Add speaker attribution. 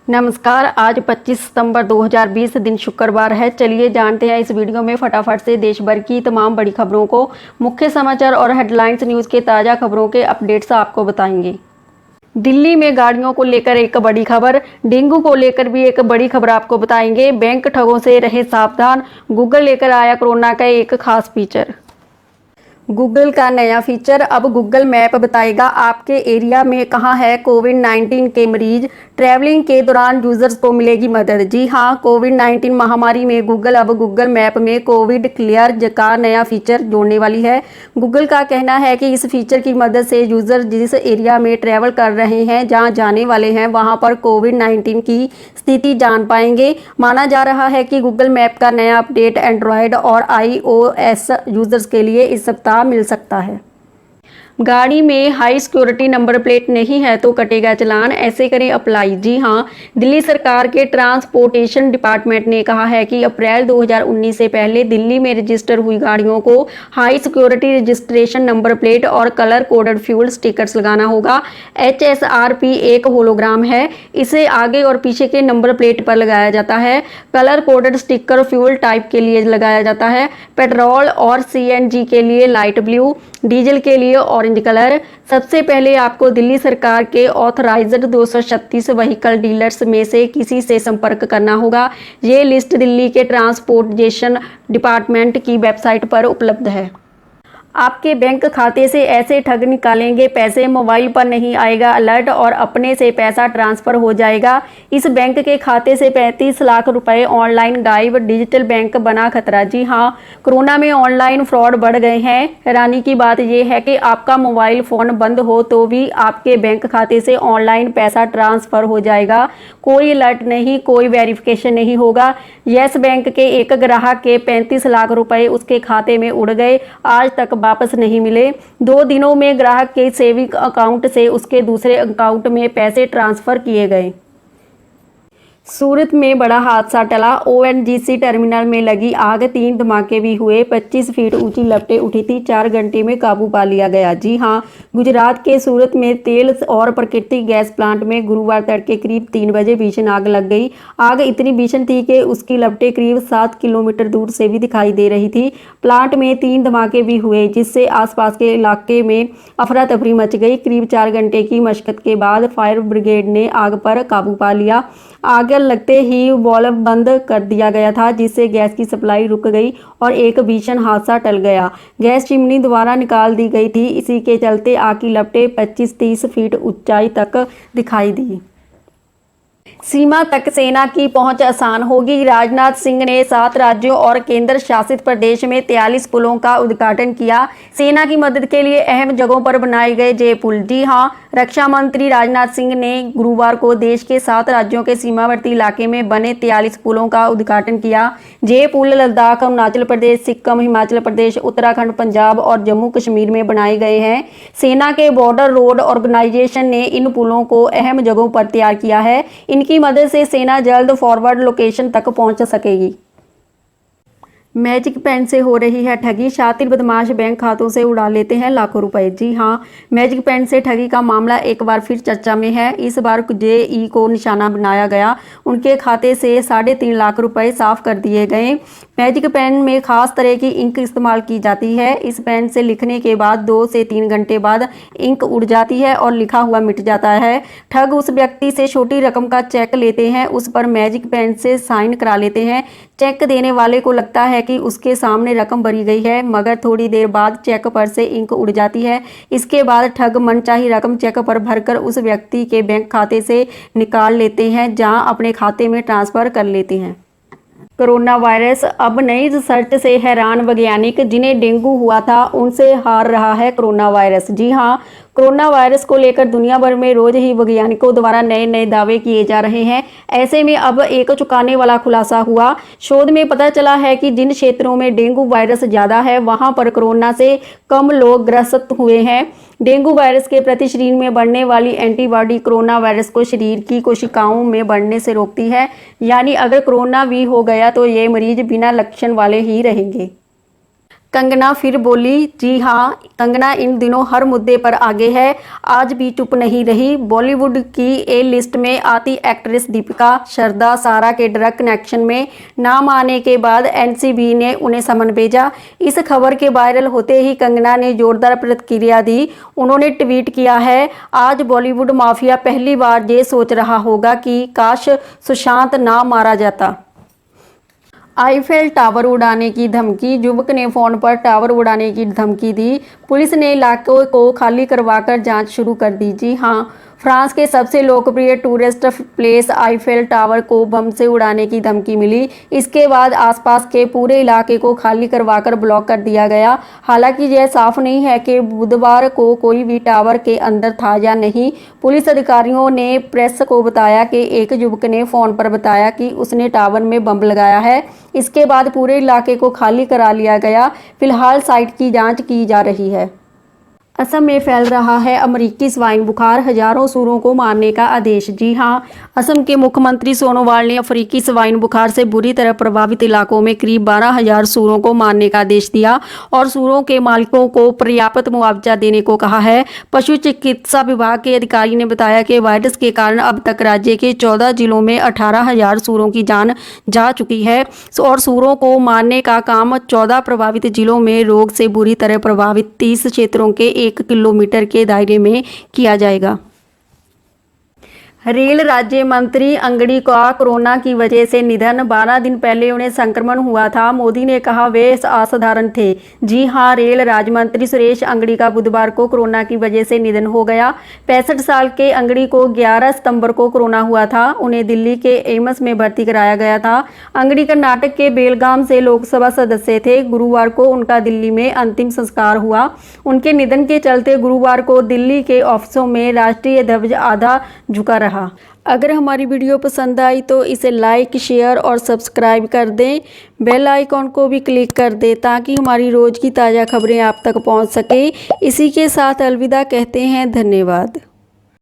Speaker 1: नमस्कार। आज 25 सितंबर 2020 दिन शुक्रवार है। चलिए जानते हैं इस वीडियो में फटाफट से देश भर की तमाम बड़ी खबरों को। मुख्य समाचार और हेडलाइंस न्यूज़ के ताज़ा खबरों के अपडेट्स आपको बताएंगे। दिल्ली में गाड़ियों को लेकर एक बड़ी खबर, डेंगू को लेकर भी एक बड़ी खबर आपको बताएंगे। बैंक ठगों से रहे सावधान, गूगल लेकर आया कोरोना का एक खास फीचर। गूगल का नया फीचर, अब गूगल मैप बताएगा आपके एरिया में कहां है कोविड-19 के मरीज। ट्रैवलिंग के दौरान यूजर्स को मिलेगी मदद। जी हां, कोविड-19 महामारी में गूगल अब गूगल मैप में कोविड क्लियर का नया फीचर जोड़ने वाली है। गूगल का कहना है कि इस फीचर की मदद से यूजर जिस एरिया में ट्रैवल कर रहे हैं, जहां जाने वाले हैं, वहां पर कोविड-19 की स्थिति जान पाएंगे। माना जा रहा है कि गूगल मैप का नया अपडेट एंड्रॉयड और iOS यूजर्स के लिए इस सप्ताह मिल सकता है। गाड़ी में हाई सिक्योरिटी नंबर प्लेट नहीं है तो कटेगा चालान, ऐसे करें अप्लाई। जी हां, दिल्ली सरकार के ट्रांसपोर्टेशन डिपार्टमेंट ने कहा है कि अप्रैल 2019 से पहले दिल्ली में रजिस्टर हुई गाड़ियों को high security registration number plate और कलर कोडेड फ्यूल स्टिकर्स लगाना होगा। HSRP एक होलोग्राम है, इसे आगे और पीछे के नंबर प्लेट पर लगाया जाता है। Colour coded sticker fuel type के लिए लगाया जाता है। पेट्रोल और CNG के लिए लाइट ब्लू, डीजल के लिए ऑरेंज कलर। सबसे पहले आपको दिल्ली सरकार के ऑथराइज्ड 236 व्हीकल डीलर्स में से किसी से संपर्क करना होगा। ये लिस्ट दिल्ली के ट्रांसपोर्टेशन डिपार्टमेंट की वेबसाइट पर उपलब्ध है। आपके बैंक खाते से ऐसे ठग निकालेंगे पैसे, मोबाइल पर नहीं आएगा अलर्ट और अपने से पैसा ट्रांसफर हो जाएगा। इस बैंक के खाते से 35 लाख रुपए ऑनलाइन गायब, डिजिटल बैंक बना खतरा। जी हां, कोरोना में ऑनलाइन फ्रॉड बढ़ गए हैं। हैरानी की बात यह है कि आपका मोबाइल फ़ोन बंद हो तो भी आपके बैंक खाते से ऑनलाइन पैसा ट्रांसफ़र हो जाएगा। कोई अलर्ट नहीं, कोई वेरिफिकेशन नहीं होगा। येस बैंक के एक ग्राहक के 35 लाख रुपए उसके खाते में उड़ गए, आज तक वापस नहीं मिले। 2 दिनों में ग्राहक के सेविंग अकाउंट से उसके दूसरे अकाउंट में पैसे ट्रांसफर किए गए। सूरत में बड़ा हादसा टला, ONGC टर्मिनल में लगी आग, 3 धमाके भी हुए, 25 फीट ऊंची लपटें उठी थी, 4 घंटे में काबू पा लिया गया। जी हां, गुजरात के सूरत में तेल और प्राकृतिक गैस प्लांट में गुरुवार तड़के करीब 3 बजे भीषण आग लग गई। आग इतनी भीषण थी कि उसकी लपटें करीब 7 किलोमीटर दूर से भी दिखाई दे रही थी। प्लांट में 3 धमाके भी हुए, जिससे आसपास के इलाके में अफरा तफरी मच गई। करीब 4 घंटे की मशक्कत के बाद फायर ब्रिगेड ने आग पर काबू पा लिया। आग लगते ही वाल्व बंद कर दिया गया था, जिससे गैस की सप्लाई रुक गई और एक भीषण हादसा टल गया। गैस चिमनी द्वारा निकाल दी गई थी, इसी के चलते आग की लपटें 25-30 फीट ऊंचाई तक दिखाई दी। सीमा तक सेना की पहुंच आसान होगी। राजनाथ सिंह ने 7 राज्यों और केंद्र शासित प्रदेश में 43 पुलों का उद्घाटन किया। सेना की मदद के लिए अहम जगहों पर बनाए गए ये पुल। जी हां, रक्षा मंत्री राजनाथ सिंह ने गुरुवार को देश के 7 राज्यों के सीमावर्ती इलाके में बने 43 पुलों का उद्घाटन किया। ये पुल लद्दाख, अरुणाचल प्रदेश, सिक्किम, हिमाचल प्रदेश, उत्तराखंड, पंजाब और जम्मू कश्मीर में बनाए गए हैं। सेना के बॉर्डर रोड ऑर्गेनाइजेशन ने इन पुलों को अहम जगहों पर तैयार किया है। इनकी मदद से सेना जल्द फॉरवर्ड लोकेशन तक पहुंच सकेगी। मैजिक पेन से हो रही है ठगी, शातिर बदमाश बैंक खातों से उड़ा लेते हैं लाखों रुपए। जी हां, मैजिक पेन से ठगी का मामला एक बार फिर चर्चा में है। इस बार JE को निशाना बनाया गया, उनके खाते से 3.5 लाख रुपए साफ कर दिए गए। मैजिक पेन में खास तरह की इंक इस्तेमाल की जाती है। इस पेन से लिखने के बाद 2 से 3 घंटे बाद इंक उड़ जाती है और लिखा हुआ मिट जाता है। ठग उस व्यक्ति से छोटी रकम का चेक लेते हैं, उस पर मैजिक पेन से साइन करा लेते हैं। चेक देने वाले को लगता है कि उसके सामने रकम भरी गई है, मगर थोड़ी देर बाद चेक पर से इंक उड़ जाती है। इसके बाद ठग मनचाही रकम चेक पर भरकर उस व्यक्ति के बैंक खाते से निकाल लेते हैं, जहां अपने खाते में ट्रांसफर कर लेते हैं। कोरोना वायरस, अब नई रिसर्च से हैरान वैज्ञानिक, जिन्हें डेंगू हुआ था उनसे हार रहा है कोरोना वायरस। जी हां, कोरोना वायरस को लेकर दुनिया भर में रोज ही वैज्ञानिकों द्वारा नए नए दावे किए जा रहे हैं। ऐसे में अब एक चौंकाने वाला खुलासा हुआ। शोध में पता चला है कि जिन क्षेत्रों में डेंगू वायरस ज़्यादा है, वहां पर कोरोना से कम लोग ग्रसित हुए हैं। डेंगू वायरस के प्रति शरीर में बढ़ने वाली एंटीबॉडी कोरोना वायरस को शरीर की कोशिकाओं में बढ़ने से रोकती है। यानी अगर कोरोना भी हो गया तो ये मरीज बिना लक्षण वाले ही रहेंगे। कंगना फिर बोली, जी हाँ, कंगना इन दिनों हर मुद्दे पर आगे है, आज भी चुप नहीं रही। बॉलीवुड की ए लिस्ट में आती एक्ट्रेस दीपिका, श्रद्धा, सारा के ड्रग कनेक्शन में नाम आने के बाद एनसीबी ने उन्हें समन भेजा। इस खबर के वायरल होते ही कंगना ने जोरदार प्रतिक्रिया दी। उन्होंने ट्वीट किया है, आज बॉलीवुड माफिया पहली बार ये सोच रहा होगा कि काश सुशांत ना मारा जाता। आईफेल टावर उड़ाने की धमकी, युवक ने फोन पर टावर उड़ाने की धमकी दी। पुलिस ने इलाके को खाली करवाकर जांच शुरू कर दी। जी हां, फ्रांस के सबसे लोकप्रिय टूरिस्ट प्लेस आईफेल टावर को बम से उड़ाने की धमकी मिली। इसके बाद आसपास के पूरे इलाके को खाली करवाकर ब्लॉक कर दिया गया। हालांकि यह साफ नहीं है कि बुधवार को कोई भी टावर के अंदर था या नहीं। पुलिस अधिकारियों ने प्रेस को बताया कि एक युवक ने फोन पर बताया कि उसने टावर में बम लगाया है। इसके बाद पूरे इलाके को खाली करा लिया गया। फिलहाल साइट की जांच की जा रही है। असम में फैल रहा है अमेरिकी स्वाइन बुखार, हजारों सूरों को मारने का आदेश। जी हां, असम के मुख्यमंत्री सोनोवाल ने अफ्रीकी स्वाइन बुखार से बुरी तरह प्रभावित इलाकों में करीब 12,000 सूरों को मारने का आदेश दिया और सूरों के मालिकों को पर्याप्त मुआवजा देने को कहा है। पशु चिकित्सा विभाग के अधिकारी ने बताया कि वायरस के कारण अब तक राज्य के 14 जिलों में 18,000 सूरों की जान जा चुकी है और सूरों को मारने का काम 14 प्रभावित जिलों में रोग से बुरी तरह प्रभावित 30 क्षेत्रों के 1 किलोमीटर के दायरे में किया जाएगा। रेल राज्य मंत्री अंगड़ी का कोरोना की वजह से निधन, 12 दिन पहले उन्हें संक्रमण हुआ था। मोदी ने कहा वे असाधारण थे। जी हां, रेल राज्य मंत्री सुरेश अंगड़ी का बुधवार को कोरोना की वजह से निधन हो गया। 65 साल के अंगड़ी को 11 सितंबर को कोरोना हुआ था। उन्हें दिल्ली के एम्स में भर्ती कराया गया था। अंगड़ी कर्नाटक के बेलगाम से लोकसभा सदस्य थे। गुरुवार को उनका दिल्ली में अंतिम संस्कार हुआ। उनके निधन के चलते गुरुवार को दिल्ली के ऑफिसों में राष्ट्रीय ध्वज आधा झुका रहा। अगर हमारी वीडियो पसंद आई तो इसे लाइक, शेयर और सब्सक्राइब कर दें। बेल आइकॉन को भी क्लिक कर दें ताकि हमारी रोज़ की ताज़ा खबरें आप तक पहुंच सके। इसी के साथ अलविदा कहते हैं। धन्यवाद।